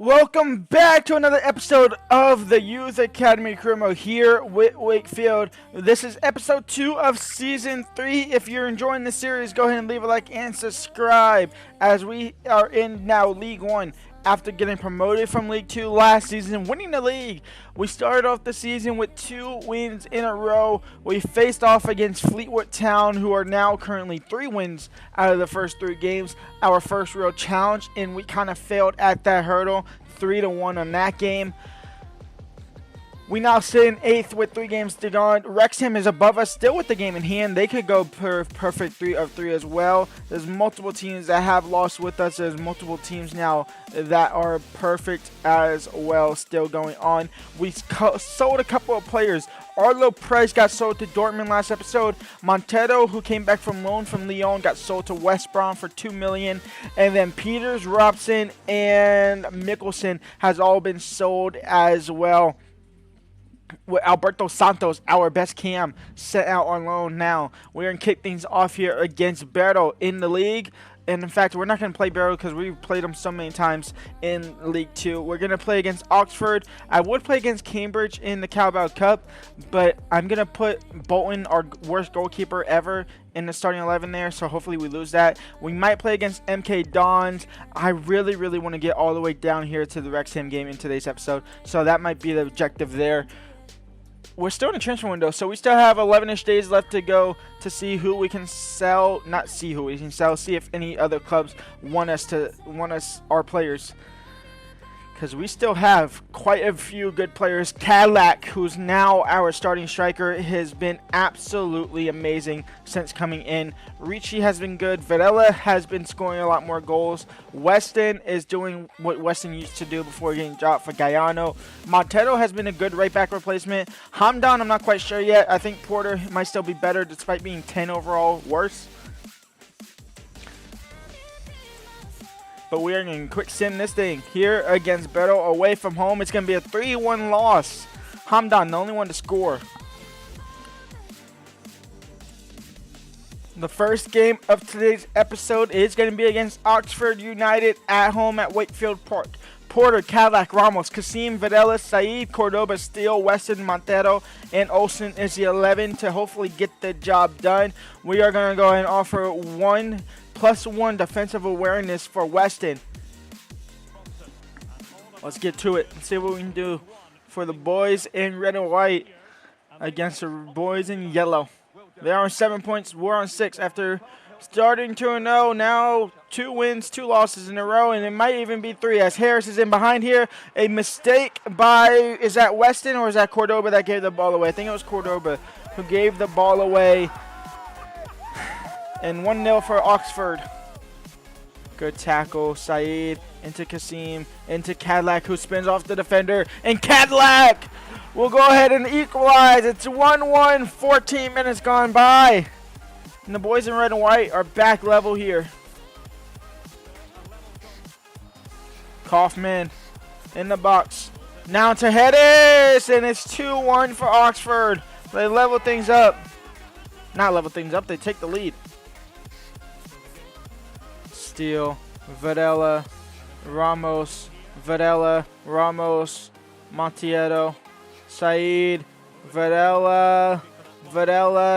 Welcome back to another episode of the Youth Academy Crimo here with Wakefield. This is episode 2 of season 3. If you're enjoying this series, go ahead and leave a like and subscribe as we are in now League 1. After getting promoted from League 2 last season, winning the league, we started off the season with 2 wins in a row. We faced off against Fleetwood Town, who are now currently 3 wins out of the first 3 games. Our first real challenge, and we kind of failed at that hurdle, 3-1 on that game. We now sit in 8th with 3 games to go. Wrexham is above us still with the game in hand. They could go perfect 3 of 3 as well. There's multiple teams that have lost with us. There's multiple teams now that are perfect as well still going on. We sold a couple of players. Arlo Price got sold to Dortmund last episode. Montero, who came back from loan from Lyon, got sold to West Brom for $2 million. And then Peters, Robson, and Mickelson has all been sold as well. With Alberto Santos, our best cam, sent out on loan now. We're going to kick things off here against Berto in the league. And in fact, we're not going to play Berto because we've played him so many times in League 2. We're going to play against Oxford. I would play against Cambridge in the Carabao Cup, but I'm going to put Bolton, our worst goalkeeper ever, in the starting 11 there, so hopefully we lose that. We might play against MK Dons. I really want to get all the way down here to the Wrexham game in today's episode, so that might be the objective there. We're still in the transfer window, so we still have 11-ish days left to go to see who we can sell. Not see who we can sell, see if any other clubs want us, our players. Because we still have quite a few good players. Cadillac, who's now our starting striker, has been absolutely amazing since coming in. Ricci has been good. Varela has been scoring a lot more goals. Weston is doing what Weston used to do before getting dropped for Guyano. Montero has been a good right-back replacement. Hamdan, I'm not quite sure yet. I think Porter might still be better despite being 10 overall worse. But we are going to quick sim this thing here against Berto away from home. It's going to be a 3-1 loss. Hamdan, the only one to score. The first game of today's episode is going to be against Oxford United at home at Wakefield Park. Porter, Cadillac, Ramos, Kasim, Videla, Saeed, Cordoba, Steele, Weston, Montero, and Olsen is the 11 to hopefully get the job done. We are going to go ahead and offer 1+1 defensive awareness for Weston. Let's get to it and see what we can do for the boys in red and white against the boys in yellow. They're on 7 points. We're on 6 after starting 2-0. Now 2 wins, 2 losses in a row, and it might even be 3 as Harris is in behind here. A mistake by, is that Weston or is that Cordoba that gave the ball away? I think it was Cordoba who gave the ball away. And 1-0 for Oxford. Good tackle. Saeed into Kasim, into Cadillac, who spins off the defender. And Cadillac will go ahead and equalize. It's 1-1, 14 minutes gone by. And the boys in red and white are back level here. Kaufman in the box. Now to Hedis, and it's 2-1 for Oxford. They level things up. Not level things up, they take the lead. Steele, Varela, Ramos, Varela, Ramos, Montiero, Saeed, Varela,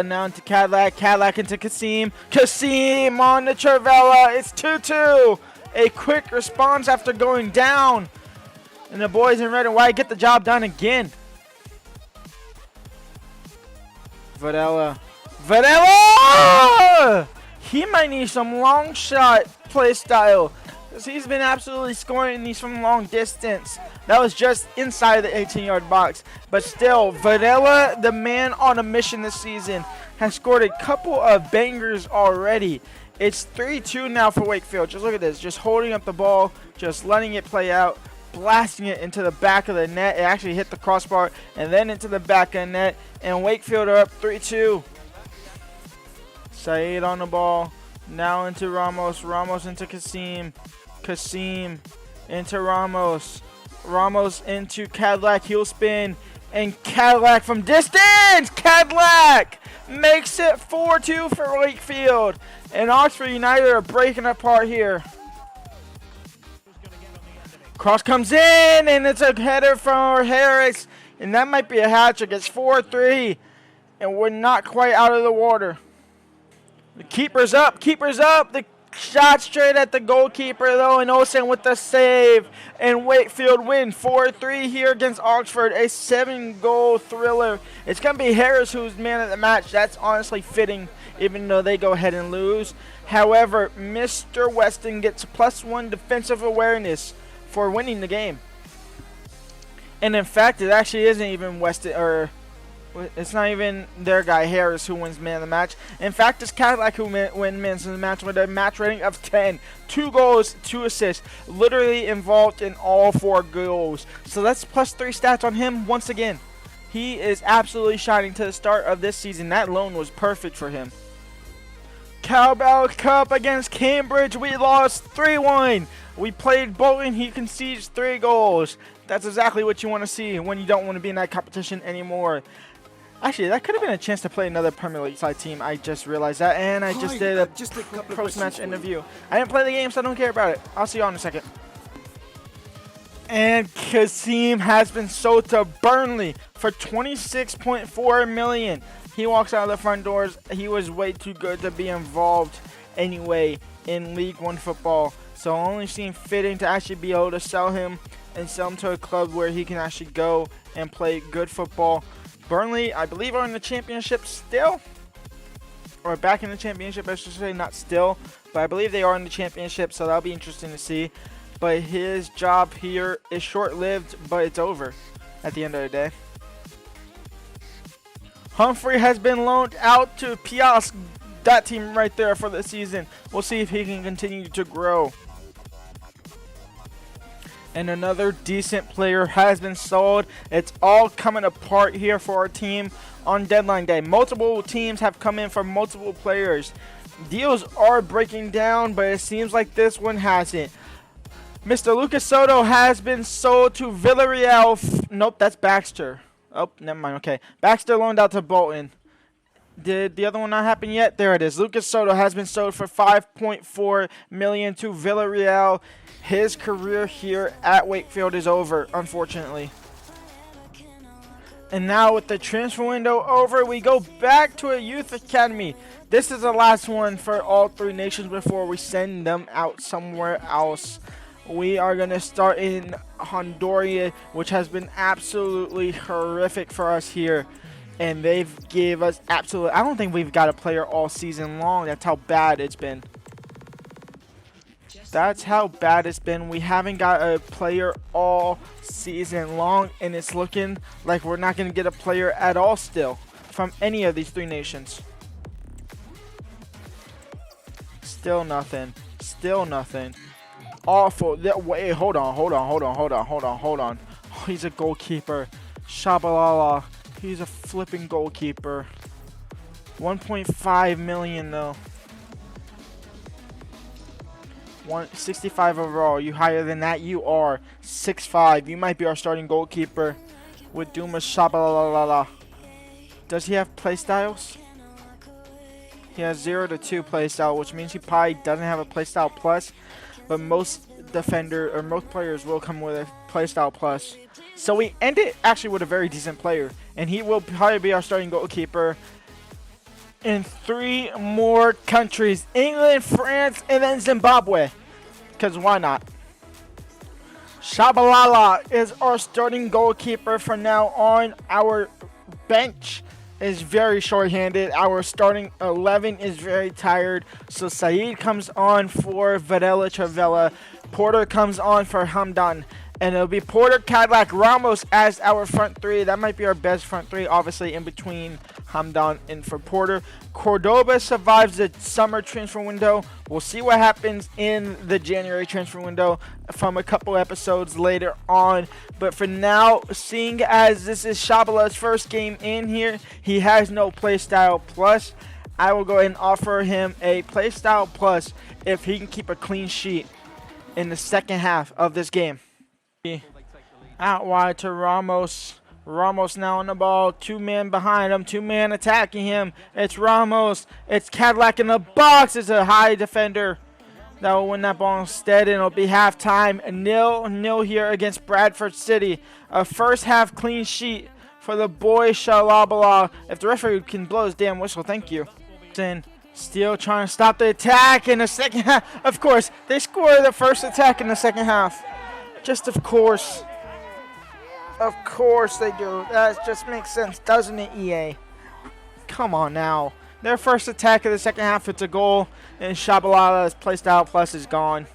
now into Cadillac, Cadillac into Kasim, Kasim on the Cervella, it's 2-2. A quick response after going down. And the boys in red and white get the job done again. Varela, he might need some long shot play style, because he's been absolutely scoring these from long distance. That was just inside the 18-yard box. But still, Varela, the man on a mission this season, has scored a couple of bangers already. It's 3-2 now for Wakefield. Just look at this. Just holding up the ball, just letting it play out, blasting it into the back of the net. It actually hit the crossbar and then into the back of the net. And Wakefield are up 3-2. Saeed on the ball. Now into Ramos. Ramos into Kasim. Kasim into Ramos. Ramos into Cadillac. Heel spin. And Cadillac from distance. Cadillac makes it 4-2 for Wakefield. And Oxford United are breaking apart here. Cross comes in, and it's a header for Harris. And that might be a hat trick. It's 4-3, and we're not quite out of the water. The keeper's up. Keeper's up. The shot straight at the goalkeeper, though, and Olsen with the save. And Wakefield win 4-3 here against Oxford. A 7-goal thriller. It's going to be Harris who's man of the match. That's honestly fitting, even though they go ahead and lose. However, Mr. Weston gets +1 defensive awareness for winning the game. And in fact, it actually isn't even Weston, or it's not even their guy Harris who wins man of the match. In fact, it's Cadillac who wins man of the match with a match rating of 10. 2 goals, 2 assists, literally involved in all 4 goals. So that's +3 stats on him once again. He is absolutely shining to the start of this season. That loan was perfect for him. Cowbell Cup against Cambridge. We lost 3-1. We played Bolton. He concedes 3 goals. That's exactly what you want to see when you don't want to be in that competition anymore. Actually, that could have been a chance to play another Premier League side team. I just realized that, and I just did a post-match interview. I didn't play the game, so I don't care about it. I'll see you all in a second. And Kasim has been sold to Burnley for $26.4 million. He walks out of the front doors. He was way too good to be involved anyway in League One football. So only seemed fitting to actually be able to sell him and sell him to a club where he can actually go and play good football. Burnley, I believe, are in the championship still. Or back in the championship, I should say. Not still, but I believe they are in the championship, so that'll be interesting to see. But his job here is short-lived, but it's over at the end of the day. Humphrey has been loaned out to Piast, that team right there, for the season. We'll see if he can continue to grow. And another decent player has been sold. It's all coming apart here for our team on deadline day. Multiple teams have come in for multiple players. Deals are breaking down, but it seems like this one hasn't. Mr. Lucas Soto has been sold to Villarreal. Nope, that's Baxter. Oh, never mind. Okay. Baxter loaned out to Bolton. Did the other one not happen yet? There it is. Lucas Soto has been sold for $5.4 million to Villarreal. His career here at Wakefield is over, unfortunately. And now with the transfer window over, we go back to a youth academy. This is the last one for all 3 nations before we send them out somewhere else. We are going to start in Honduras, which has been absolutely horrific for us here. And they've gave us absolutely... I don't think we've got a player all season long. That's how bad it's been. That's how bad it's been. We haven't got a player all season long. And it's looking like we're not going to get a player at all still from any of these 3 nations. Still nothing. Still nothing. Awful. Wait, hold on. Oh, he's a goalkeeper. Shabalala. He's a flipping goalkeeper. 1.5 million though. 165 overall. You higher than that? You are 6'5". You might be our starting goalkeeper with Duma Shabalala. Does he have play styles? He has 0 to 2 play style, which means he probably doesn't have a play style plus. But most most players will come with a playstyle plus. So we ended actually with a very decent player, and he will probably be our starting goalkeeper in 3 more countries: England, France, and then Zimbabwe. Because why not? Shabalala is our starting goalkeeper from now on. Our bench is very short-handed. Our starting 11 is very tired. So Saeed comes on for Varela Travella. Porter comes on for Hamdan. And it'll be Porter, Cadillac, Ramos as our front 3. That might be our best front 3, obviously, in between Hamdan and for Porter. Cordoba survives the summer transfer window. We'll see what happens in the January transfer window from a couple episodes later on. But for now, seeing as this is Shabala's first game in here, he has no playstyle plus. I will go ahead and offer him a playstyle plus if he can keep a clean sheet in the second half of this game. Out wide to Ramos. Ramos now on the ball. 2 men behind him. 2 men attacking him. It's Ramos. It's Cadillac in the box. It's a high defender. that will win that ball instead, and it'll be halftime. 0-0 here against Bradford City. A first half clean sheet for the boys, Shalabala. If the referee can blow his damn whistle, thank you. Still trying to stop the attack in the second half. Of course, they score the first attack in the second half. Just of course. Of course they do. That just makes sense, doesn't it, EA? Come on now. Their first attack of the second half, it's a goal, and Shabalala is placed out, plus is gone.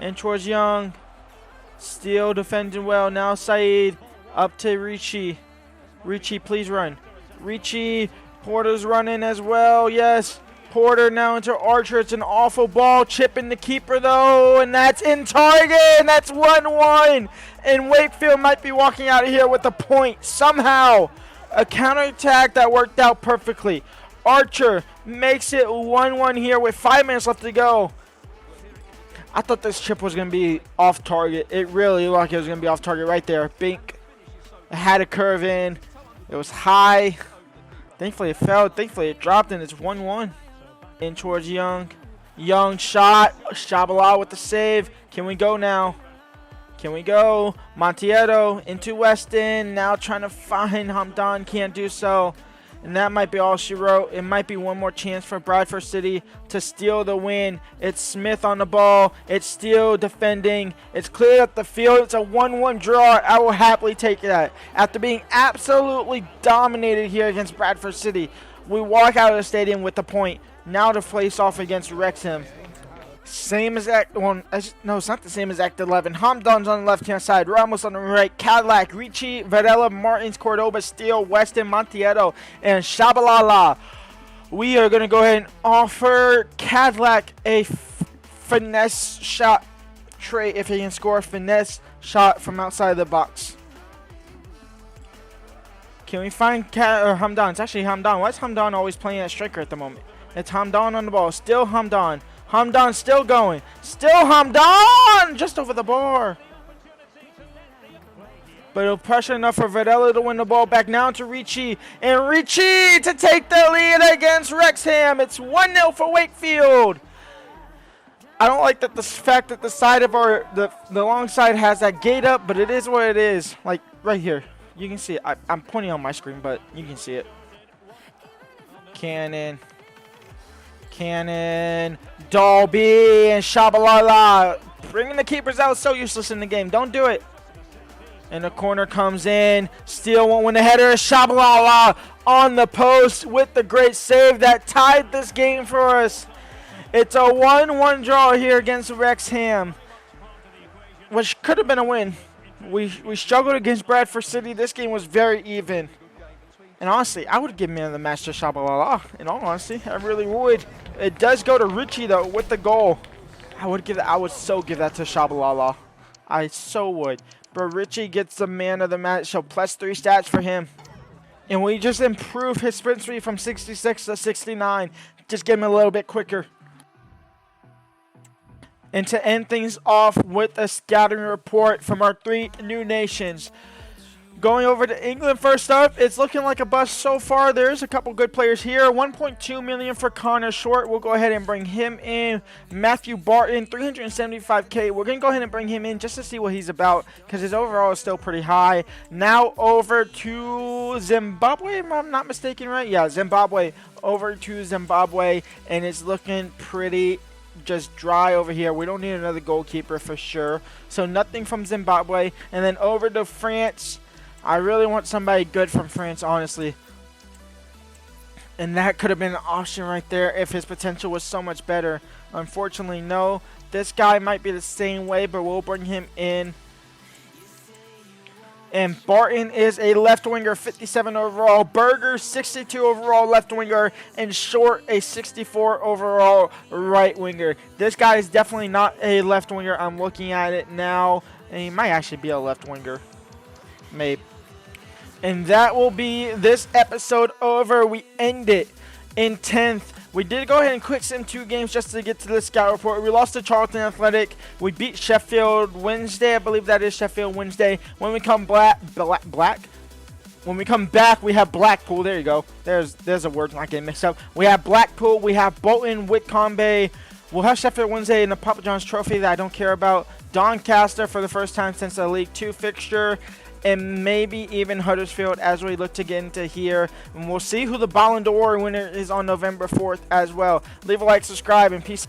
And towards Young. Still defending well. Now Saeed up to Ricci. Ricci, please run. Ricci, Porter's running as well. Yes. Porter now into Archer. It's an awful ball. Chipping the keeper, though, and that's in target, and that's 1-1. And Wakefield might be walking out of here with a point somehow. A counterattack that worked out perfectly. Archer makes it 1-1 here with 5 minutes left to go. I thought this chip was going to be off target. It really looked like it was going to be off target right there. Bink. It had a curve in. It was high. Thankfully it fell. Thankfully it dropped, and it's 1-1. In towards Young. Young shot. Shabala with the save. Can we go now? Can we go? Montiero into Weston. Now trying to find Hamdan. Can't do so. And that might be all she wrote. It might be one more chance for Bradford City to steal the win. It's Smith on the ball. It's still defending. It's cleared up the field. It's a 1-1 draw. I will happily take that. After being absolutely dominated here against Bradford City, we walk out of the stadium with the point. Now to face off against Wrexham. Same as Act 1. No, it's not the same as Act 11. Hamdan's on the left-hand side. Ramos on the right. Cadillac, Ricci, Varela, Martins, Cordoba, Steele, Weston, Montiero, and Shabalala. We are going to go ahead and offer Cadillac a finesse shot tray if he can score a finesse shot from outside the box. Can we find Hamdan? It's actually Hamdan. Why is Hamdan always playing at striker at the moment? It's Hamdan on the ball. Still Hamdan. Hamdan still going. Still Hamdan! Just over the bar. But it'll pressure enough for Varela to win the ball back now to Ricci. And Ricci to take the lead against Wrexham. It's 1-0 for Wakefield. I don't like that the fact that the side of the long side has that gate up, but it is what it is. Like right here. You can see it. I'm pointing on my screen, but you can see it. Cannon, Dalby, and Shabalala. Bringing the keepers out is so useless in the game. Don't do it. And the corner comes in. Steele won't win the header. Shabalala on the post with the great save that tied this game for us. It's a 1-1 draw here against Wrexham, which could have been a win. We struggled against Bradford City. This game was very even. And honestly, I would give man of the match to Shabalala. In all honesty, I really would. It does go to Ricci though with the goal. I would so give that to Shabalala. I so would. But Ricci gets the man of the match, so +3 stats for him. And we just improved his sprint speed from 66 to 69. Just get him a little bit quicker. And to end things off with a scouting report from our 3 new nations. Going over to England first up, it's looking like a bust so far. There's a couple good players here. 1.2 million for Connor Short. We'll go ahead and bring him in. Matthew Barton, 375k. We're going to go ahead and bring him in just to see what he's about because his overall is still pretty high. Now over to Zimbabwe, if I'm not mistaken, right? Yeah, Zimbabwe. Over to Zimbabwe, and it's looking pretty just dry over here. We don't need another goalkeeper for sure. So nothing from Zimbabwe. And then over to France. I really want somebody good from France, honestly. And that could have been an option right there if his potential was so much better. Unfortunately, no. This guy might be the same way, but we'll bring him in. And Barton is a left winger, 57 overall. Berger, 62 overall left winger. And Short, a 64 overall right winger. This guy is definitely not a left winger. I'm looking at it now. And he might actually be a left winger. Maybe. And that will be this episode over. We end it in 10th. We did go ahead and quick sim 2 games just to get to the scout report. We lost to Charlton Athletic. We beat Sheffield Wednesday. I believe that is Sheffield Wednesday. When we come When we come back, we have Blackpool. There you go. There's a word not getting mixed up. We have Blackpool. We have Bolton, Whitcombe, We'll have Sheffield Wednesday in the Papa John's Trophy that I don't care about. Doncaster for the first time since the League 2 fixture. And maybe even Huddersfield as we look to get into here. And we'll see who the Ballon d'Or winner is on November 4th as well. Leave a like, subscribe, and peace.